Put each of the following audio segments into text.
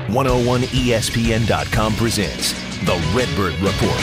101ESPN.com presents the Redbird Report.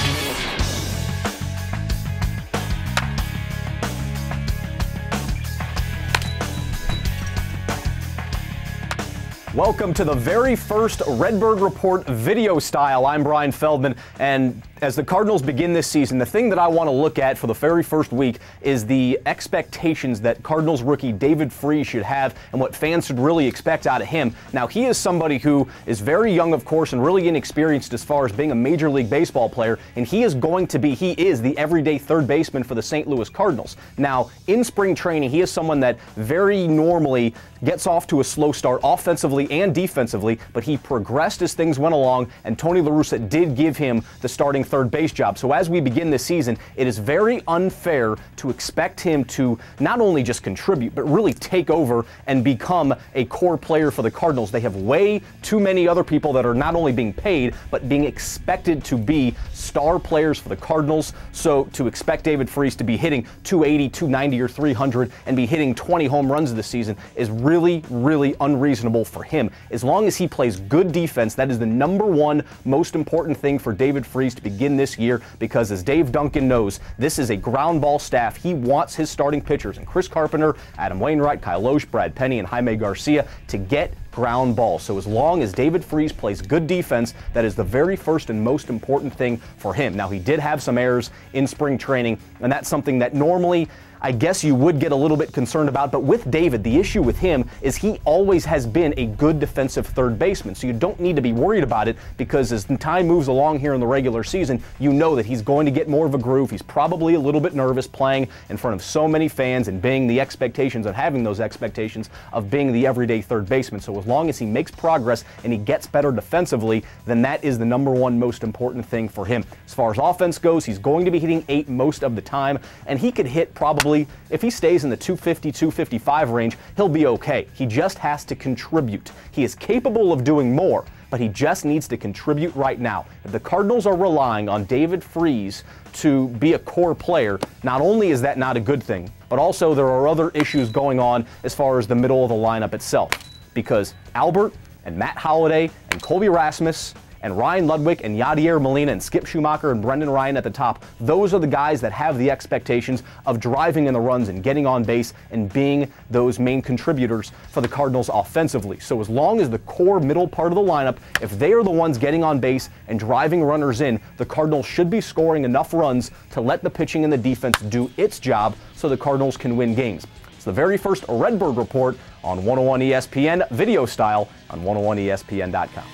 Welcome to the very first Redbird Report video style. I'm Brian Feldman, and as the Cardinals begin this season, the thing that I want to look at for the very first week is the expectations that Cardinals rookie David Freese should have and what fans should really expect out of him. Now, he is somebody who is very young, of course, and really inexperienced as far as being a Major League Baseball player, and he is the everyday third baseman for the St. Louis Cardinals. Now, in spring training, he is someone that very normally gets off to a slow start offensively and defensively, but he progressed as things went along, and Tony La Russa did give him the starting third base job. So as we begin this season, it is very unfair to expect him to not only just contribute, but really take over and become a core player for the Cardinals. They have way too many other people that are not only being paid, but being expected to be star players for the Cardinals. So to expect David Freese to be hitting 280, 290, or 300 and be hitting 20 home runs this season is really unreasonable for him. As long as he plays good defense, that is the number one most important thing for David Freese to begin this year, because as Dave Duncan knows, this is a ground ball staff. He wants his starting pitchers, and Chris Carpenter, Adam Wainwright, Kyle Loesch, Brad Penny, and Jaime Garcia, to get ground ball. So as long as David Freese plays good defense, that is the very first and most important thing for him. Now, he did have some errors in spring training, and that's something that normally I guess you would get a little bit concerned about, but with David, the issue with him is he always has been a good defensive third baseman, so you don't need to be worried about it, because as time moves along here in the regular season, you know that he's going to get more of a groove. He's probably a little bit nervous playing in front of so many fans and being the expectations of having those expectations of being the everyday third baseman. So as long as he makes progress and he gets better defensively, then that is the number one most important thing for him. As far as offense goes, he's going to be hitting 8 most of the time, and he could hit probably, if he stays in the 250, 255 range, he'll be okay. He just has to contribute. He is capable of doing more, but he just needs to contribute right now. If the Cardinals are relying on David Freese to be a core player, not only is that not a good thing, but also there are other issues going on as far as the middle of the lineup itself, because Albert and Matt Holliday and Colby Rasmus and Ryan Ludwig and Yadier Molina and Skip Schumacher and Brendan Ryan at the top, those are the guys that have the expectations of driving in the runs and getting on base and being those main contributors for the Cardinals offensively. So as long as the core middle part of the lineup, if they are the ones getting on base and driving runners in, the Cardinals should be scoring enough runs to let the pitching and the defense do its job so the Cardinals can win games. It's the very first Redbird Report on 101 ESPN, video style on 101ESPN.com.